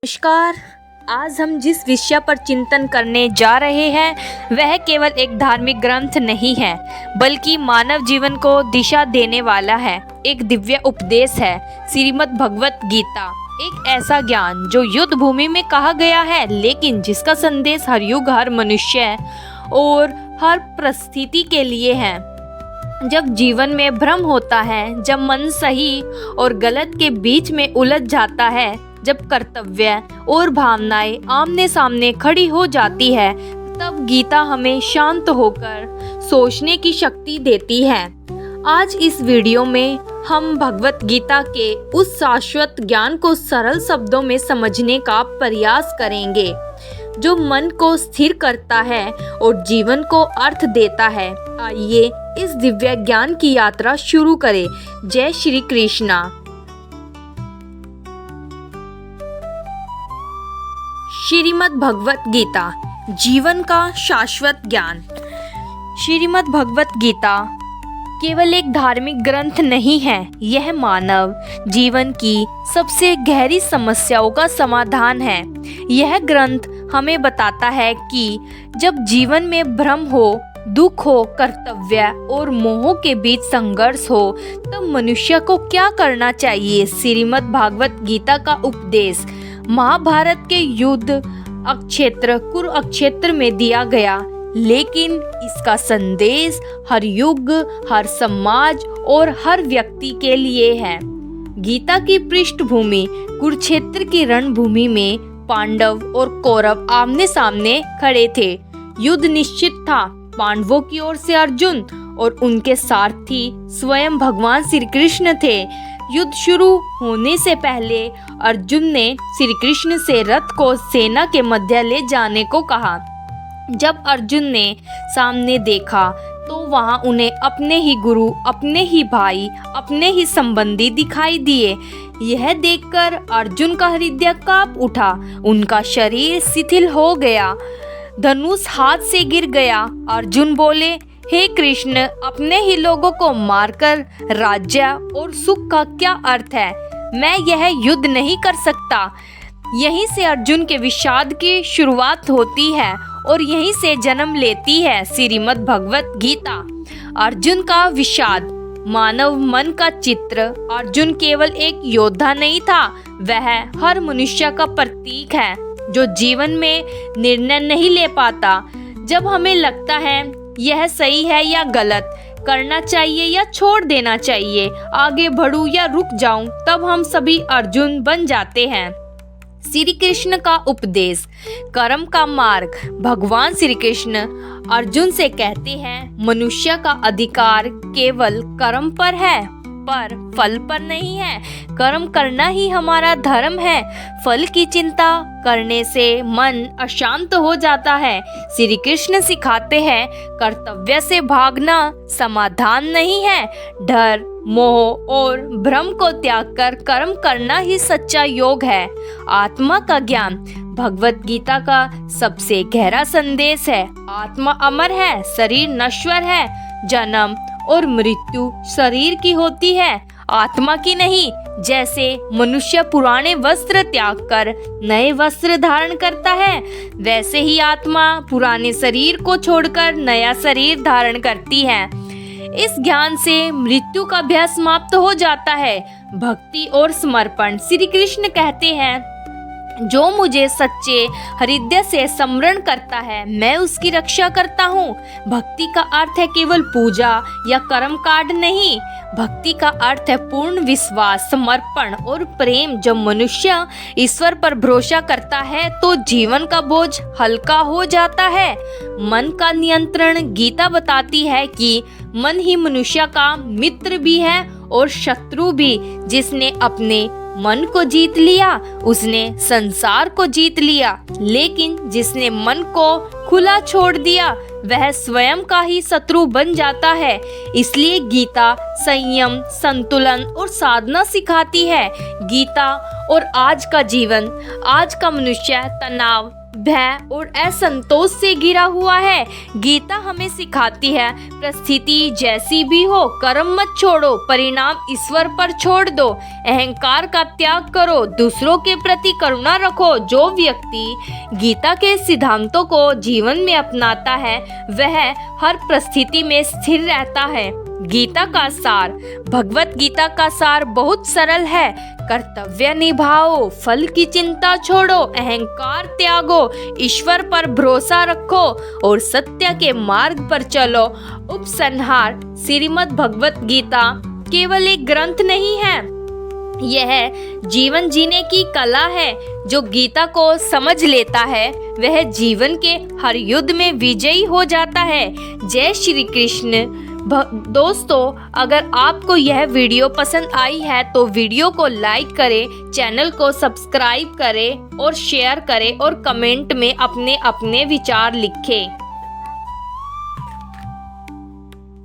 नमस्कार। आज हम जिस विषय पर चिंतन करने जा रहे हैं वह केवल एक धार्मिक ग्रंथ नहीं है, बल्कि मानव जीवन को दिशा देने वाला है। एक दिव्य उपदेश है, श्रीमद् भगवत गीता। एक ऐसा ज्ञान जो युद्ध भूमि में कहा गया है, लेकिन जिसका संदेश हर युग, हर मनुष्य और हर परिस्थिति के लिए है। जब जीवन में भ्रम होता है, जब मन सही और गलत के बीच में उलझ जाता है, जब कर्तव्य और भावनाएं आमने सामने खड़ी हो जाती है, तब गीता हमें शांत होकर सोचने की शक्ति देती है। आज इस वीडियो में हम भगवत गीता के उस शाश्वत ज्ञान को सरल शब्दों में समझने का प्रयास करेंगे, जो मन को स्थिर करता है और जीवन को अर्थ देता है। आइए इस दिव्य ज्ञान की यात्रा शुरू करें। जय श्री कृष्णा। श्रीमद् भगवत गीता, जीवन का शाश्वत ज्ञान। श्रीमद् भगवत गीता केवल एक धार्मिक ग्रंथ नहीं है, यह मानव जीवन की सबसे गहरी समस्याओं का समाधान है। यह ग्रंथ हमें बताता है कि जब जीवन में भ्रम हो, दुख हो, कर्तव्य और मोह के बीच संघर्ष हो, तब मनुष्य को क्या करना चाहिए। श्रीमद् भागवत गीता का उपदेश महाभारत के युद्ध अक्षेत्र कुरुक्षेत्र में दिया गया, लेकिन इसका संदेश हर युग, हर समाज और हर व्यक्ति के लिए है। गीता की पृष्ठभूमि कुरुक्षेत्र की रणभूमि में पांडव और कौरव आमने सामने खड़े थे। युद्ध निश्चित था। पांडवों की ओर से अर्जुन और उनके सारथी स्वयं भगवान श्री कृष्ण थे। युद्ध शुरू होने से पहले अर्जुन ने श्री कृष्ण से रथ को सेना के मध्य ले जाने को कहा। जब अर्जुन ने सामने देखा तो वहां उन्हें अपने ही गुरु, अपने ही भाई, अपने ही संबंधी दिखाई दिए। यह देखकर अर्जुन का हृदय कांप उठा, उनका शरीर शिथिल हो गया, धनुष हाथ से गिर गया। अर्जुन बोले, हे कृष्ण, अपने ही लोगों को मारकर राज्य और सुख का क्या अर्थ है? मैं यह युद्ध नहीं कर सकता। यहीं से अर्जुन के विषाद की शुरुआत होती है और यहीं से जन्म लेती है श्रीमद् भगवत गीता। अर्जुन का विषाद, मानव मन का चित्र। अर्जुन केवल एक योद्धा नहीं था, वह हर मनुष्य का प्रतीक है जो जीवन में निर्णय नहीं ले पाता। जब हमें लगता है यह सही है या गलत, करना चाहिए या छोड़ देना चाहिए, आगे बढ़ूं या रुक जाऊं, तब हम सभी अर्जुन बन जाते हैं। श्री कृष्ण का उपदेश, कर्म का मार्ग। भगवान श्री कृष्ण अर्जुन से कहते हैं, मनुष्य का अधिकार केवल कर्म पर है, पर फल पर नहीं है। कर्म करना ही हमारा धर्म है। फल की चिंता करने से मन अशांत हो जाता है। श्री कृष्ण सिखाते हैं, कर्तव्य से भागना समाधान नहीं है। डर, मोह और भ्रम को त्याग कर कर्म करना ही सच्चा योग है। आत्मा का ज्ञान, भगवत गीता का सबसे गहरा संदेश है। आत्मा अमर है, शरीर नश्वर है। जन्म और मृत्यु शरीर की होती है, आत्मा की नहीं। जैसे मनुष्य पुराने वस्त्र त्याग कर नए वस्त्र धारण करता है, वैसे ही आत्मा पुराने शरीर को छोड़कर नया शरीर धारण करती है। इस ज्ञान से मृत्यु का भय समाप्त हो जाता है। भक्ति और समर्पण, श्री कृष्ण कहते हैं, जो मुझे सच्चे हृदय से स्मरण करता है, मैं उसकी रक्षा करता हूँ। भक्ति का अर्थ है केवल पूजा या कर्म कांड नहीं। भक्ति का अर्थ है पूर्ण विश्वास, समर्पण और प्रेम। जब मनुष्य ईश्वर पर भरोसा करता है तो जीवन का बोझ हल्का हो जाता है। मन का नियंत्रण, गीता बताती है कि मन ही मनुष्य का मित्र भी है और शत्रु भी। जिसने अपने मन को जीत लिया, उसने संसार को जीत लिया। लेकिन जिसने मन को खुला छोड़ दिया, वह स्वयं का ही शत्रु बन जाता है। इसलिए गीता संयम, संतुलन और साधना सिखाती है। गीता और आज का जीवन, आज का मनुष्य तनाव, भय और असंतोष से घिरा हुआ है। गीता हमें सिखाती है, परिस्थिति जैसी भी हो कर्म मत छोड़ो, परिणाम ईश्वर पर छोड़ दो, अहंकार का त्याग करो, दूसरों के प्रति करुणा रखो। जो व्यक्ति गीता के सिद्धांतों को जीवन में अपनाता है वह हर परिस्थिति में स्थिर रहता है। गीता का सार, भगवत गीता का सार बहुत सरल है। कर्तव्य निभाओ, फल की चिंता छोड़ो, अहंकार त्यागो, ईश्वर पर भरोसा रखो और सत्य के मार्ग पर चलो। उपसंहार, श्रीमद् भगवत गीता केवल एक ग्रंथ नहीं है, यह जीवन जीने की कला है। जो गीता को समझ लेता है वह जीवन के हर युद्ध में विजयी हो जाता है। जय श्री कृष्ण। दोस्तों, अगर आपको यह वीडियो पसंद आई है तो वीडियो को लाइक करें, चैनल को सब्सक्राइब करें और शेयर करें और कमेंट में अपने अपने विचार लिखें।